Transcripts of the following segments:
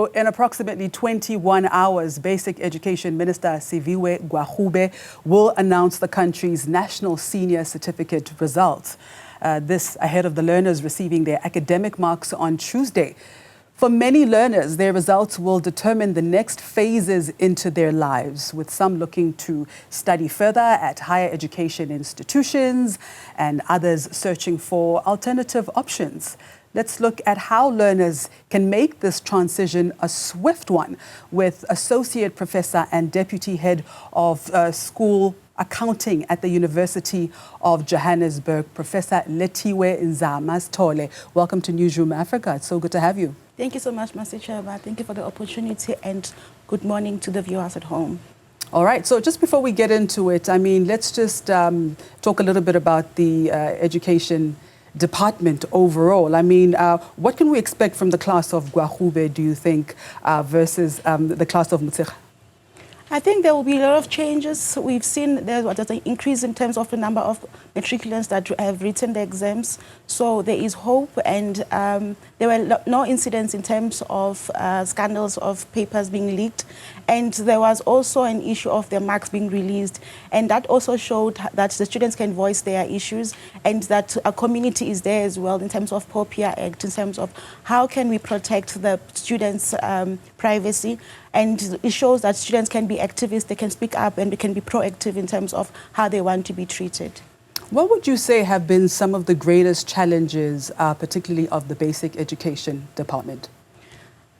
So in approximately 21 hours, Basic Education Minister Siviwe Gwarube will announce the country's national senior certificate results. This ahead of the learners receiving their academic marks on Tuesday. For many learners, their results will determine the next phases into their lives, with some looking to study further at higher education institutions and others searching for alternative options. Let's look at how learners can make this transition a swift one with Associate Professor and Deputy Head of School Accounting at the University of Johannesburg, Professor Lethiwe Nzama-Sithole. Welcome to Newzroom Afrika. It's so good to have you. Thank you so much, Mr. Chairman. Thank you for the opportunity and good morning to the viewers at home. All right, so just before we get into it, I mean, let's just talk a little bit about the education department overall. I mean, what can we expect from the class of Gwarube, do you think, versus the class of Matric? I think there will be a lot of changes. We've seen there's an increase in terms of the number of matriculants that have written the exams. So there is hope, and there were no incidents in terms of scandals of papers being leaked. And there was also an issue of their marks being released. And that also showed that the students can voice their issues and that a community is there as well in terms of POPIA Act, in terms of how can we protect the students' privacy. And it shows that students can be activists, they can speak up, and they can be proactive in terms of how they want to be treated. What would you say have been some of the greatest challenges, particularly of the basic education department?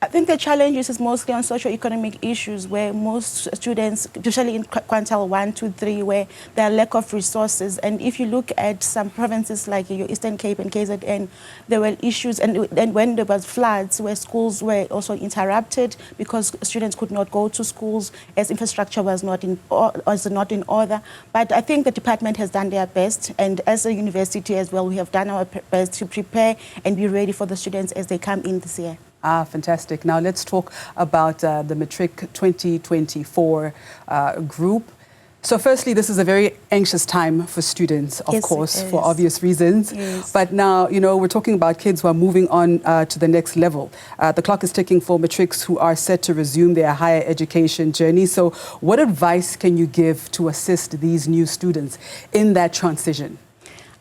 I think the challenges is mostly on socio-economic issues where most students, especially in quintile 1, 2, 3, where there are lack of resources. And if you look at some provinces like your Eastern Cape and KZN, there were issues, and when there was floods where schools were also interrupted because students could not go to schools as infrastructure was not in order. But I think the department has done their best, and as a university as well, we have done our best to prepare and be ready for the students as they come in this year. Ah, fantastic. Now let's talk about the Matric 2024 group. So firstly, this is a very anxious time for students, of course, for obvious reasons. Yes. But now, you know, we're talking about kids who are moving on to the next level. The clock is ticking for matrics who are set to resume their higher education journey. So what advice can you give to assist these new students in that transition?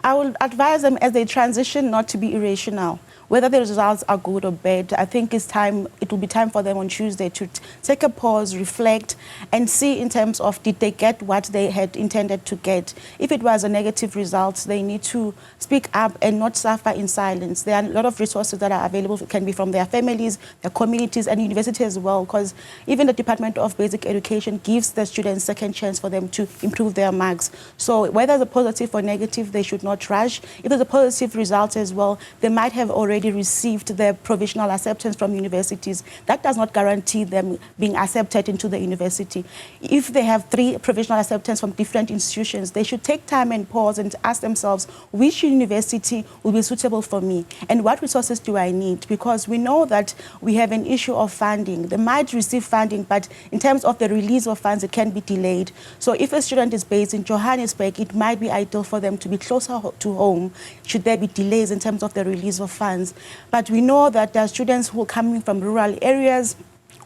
I will advise them as they transition not to be irrational. Whether the results are good or bad, I think it will be time for them on Tuesday to take a pause, reflect, and see in terms of did they get what they had intended to get. If it was a negative result, they need to speak up and not suffer in silence. There are a lot of resources that are available. It can be from their families, their communities, and university as well, because even the Department of Basic Education gives the students second chance for them to improve their marks. So whether it's a positive or negative, they should not rush. If there's a positive result as well, they might have already received their provisional acceptance from universities. That does not guarantee them being accepted into the university. If they have 3 provisional acceptance from different institutions, they should take time and pause and ask themselves, which university will be suitable for me? And what resources do I need? Because we know that we have an issue of funding. They might receive funding, but in terms of the release of funds, it can be delayed. So if a student is based in Johannesburg, it might be ideal for them to be closer to home, should there be delays in terms of the release of funds. But we know that there are students who are coming from rural areas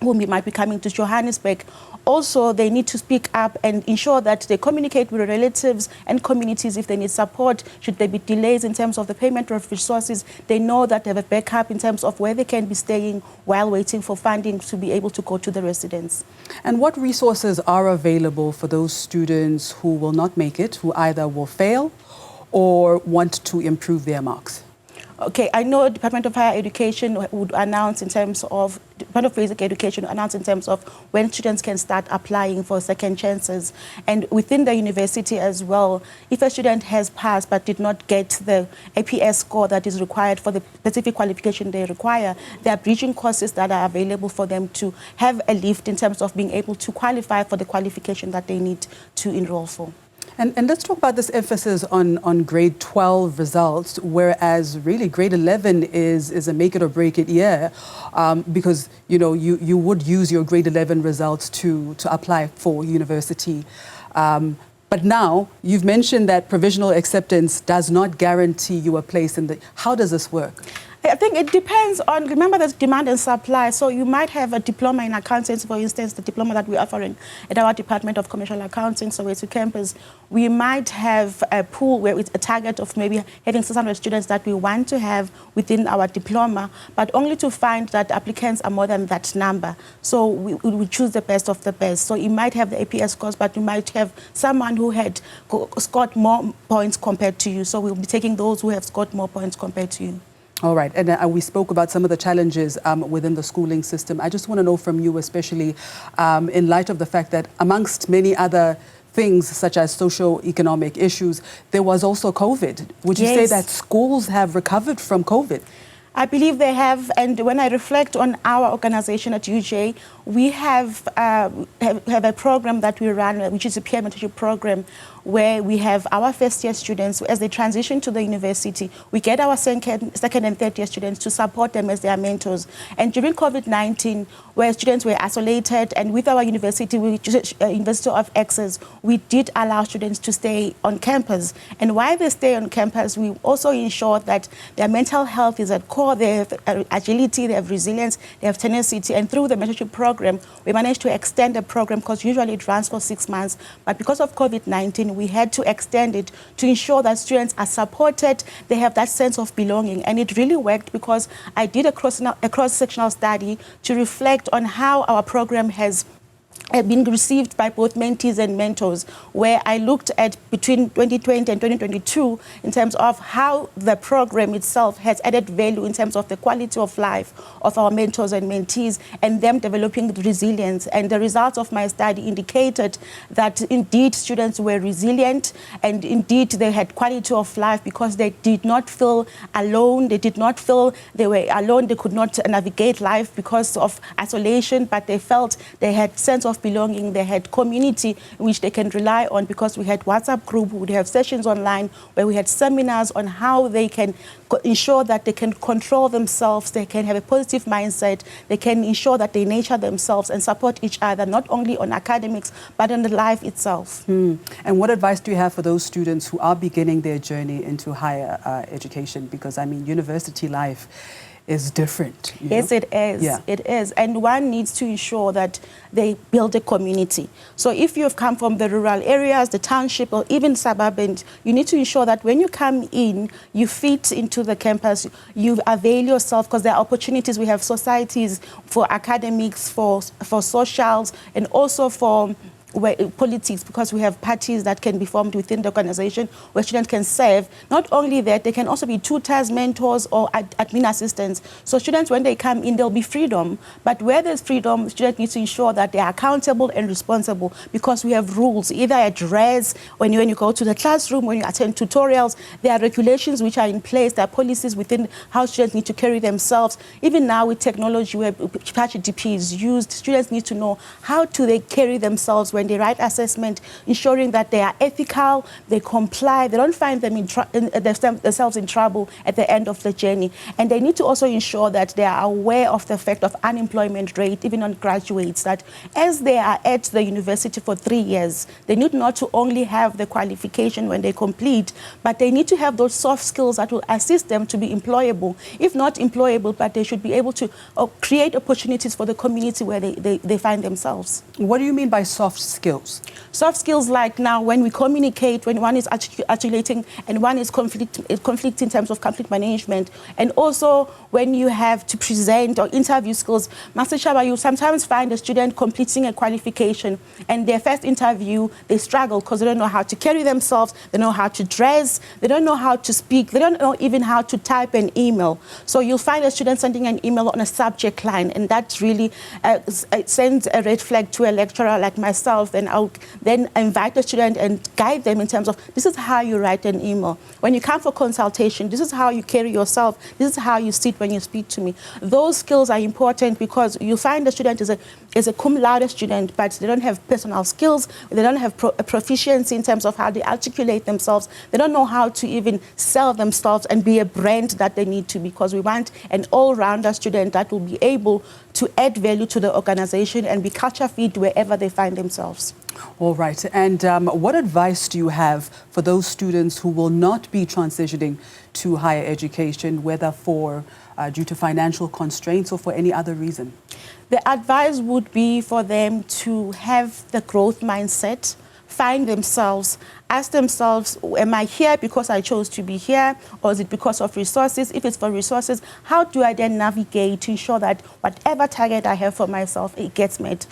who might be coming to Johannesburg. Also, they need to speak up and ensure that they communicate with relatives and communities if they need support. Should there be delays in terms of the payment of resources, they know that they have a backup in terms of where they can be staying while waiting for funding to be able to go to the residents. And what resources are available for those students who will not make it, who either will fail or want to improve their marks? Okay, I know Department of Higher Education would announce in terms of, Department of Basic Education would announce in terms of when students can start applying for second chances. And within the university as well, if a student has passed but did not get the APS score that is required for the specific qualification they require, there are bridging courses that are available for them to have a lift in terms of being able to qualify for the qualification that they need to enroll for. And let's talk about this emphasis on grade 12 results, whereas really grade 11 is a make it or break it year, because you know you would use your grade 11 results to apply for university. But now you've mentioned that provisional acceptance does not guarantee you a place in the. How does this work? I think it depends on, remember there's demand and supply. So you might have a diploma in accounting, for instance, the diploma that we're offering at our Department of Commercial Accounting, so it's to campus. We might have a pool where it's a target of maybe having 600 students that we want to have within our diploma, but only to find that applicants are more than that number. So we choose the best of the best. So you might have the APS scores, but you might have someone who had scored more points compared to you. So we'll be taking those who have scored more points compared to you. All right, and we spoke about some of the challenges within the schooling system. I just want to know from you, especially in light of the fact that amongst many other things such as socio-economic issues, there was also COVID. Would you say that schools have recovered from COVID? I believe they have, and when I reflect on our organization at UJ, we have a program that we run, which is a peer mentorship program, where we have our first-year students, as they transition to the university, we get our second and third-year students to support them as their mentors. And during COVID-19, where students were isolated, and with our university, University of Access, we did allow students to stay on campus. And while they stay on campus, we also ensure that their mental health is at core, they have agility, they have resilience, they have tenacity. And through the mentorship program, we managed to extend the program, because usually it runs for 6 months. But because of COVID-19, we had to extend it to ensure that students are supported, they have that sense of belonging. And it really worked, because I did a cross-sectional study to reflect on how our program has been received by both mentees and mentors, where I looked at between 2020 and 2022 in terms of how the program itself has added value in terms of the quality of life of our mentors and mentees, and them developing resilience. And the results of my study indicated that indeed students were resilient, and indeed they had quality of life, because they did not feel alone, they did not feel they were alone, they could not navigate life because of isolation, but they felt they had sense of belonging, they had community which they can rely on, because we had WhatsApp group, we would have sessions online where we had seminars on how they can ensure that they can control themselves, they can have a positive mindset, they can ensure that they nurture themselves and support each other, not only on academics, but on the life itself. And what advice do you have for those students who are beginning their journey into higher education? Because, I mean, university life is different. Yes, it is. Yeah. It is. And one needs to ensure that they build a community. So if you've come from the rural areas, the township, or even suburban, you need to ensure that when you come in, you fit into the campus, you avail yourself, because there are opportunities. We have societies for academics, for socials, and also for politics, because we have parties that can be formed within the organization where students can serve. Not only that, they can also be tutors, mentors, or admin assistants. So students, when they come in, there'll be freedom. But where there's freedom, students need to ensure that they are accountable and responsible, because we have rules, either at RES, when you go to the classroom, when you attend tutorials, there are regulations which are in place, there are policies within how students need to carry themselves. Even now with technology, where ChatGPT is used, students need to know how do they carry themselves when they write assessment, ensuring that they are ethical, they comply, they don't find themselves in trouble at the end of the journey. And they need to also ensure that they are aware of the effect of unemployment rate, even on graduates, that as they are at the university for 3 years, they need not to only have the qualification when they complete, but they need to have those soft skills that will assist them to be employable. If not employable, but they should be able to create opportunities for the community where they find themselves. What do you mean by soft skills? Soft skills, like now when we communicate, when one is articulating and one is conflict in terms of conflict management, and also when you have to present or interview skills. Master Chaba, you sometimes find a student completing a qualification, and their first interview, they struggle because they don't know how to carry themselves, they don't know how to dress, they don't know how to speak, they don't know even how to type an email. So you'll find a student sending an email on a subject line, and that really it sends a red flag to a lecturer like myself. Then I'll then invite the student and guide them in terms of, this is how you write an email. When you come for consultation, this is how you carry yourself, this is how you sit when you speak to me. Those skills are important, because you find the student is a cum laude student, but they don't have personal skills, they don't have proficiency in terms of how they articulate themselves, they don't know how to even sell themselves and be a brand that they need to be, because we want an all-rounder student that will be able to add value to the organization and be culture fit wherever they find themselves. All right. And what advice do you have for those students who will not be transitioning to higher education, whether for due to financial constraints or for any other reason? The advice would be for them to have the growth mindset, find themselves, ask themselves, am I here because I chose to be here, or is it because of resources? If it's for resources, how do I then navigate to ensure that whatever target I have for myself, it gets met?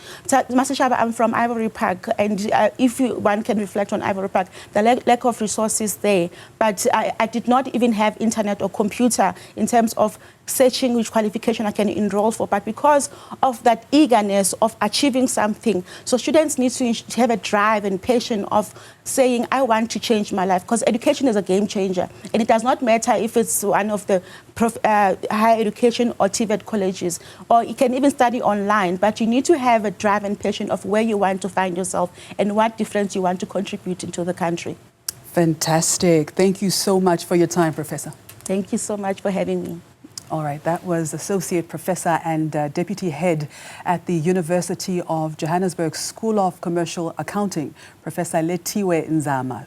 Master Shaba, I'm from Ivory Park, and if one can reflect on Ivory Park, the lack of resources there, but I did not even have internet or computer in terms of searching which qualification I can enroll for, but because of that eagerness of achieving something. So students need to have a drive and passion of saying, I want to change my life, because education is a game changer. And it does not matter if it's one of the higher education or TVET colleges, or you can even study online, but you need to have a drive and passion of where you want to find yourself and what difference you want to contribute into the country. Fantastic. Thank you so much for your time, Professor. Thank you so much for having me. All right, that was Associate Professor and Deputy Head at the University of Johannesburg School of Commercial Accounting, Professor Lethiwe Nzama.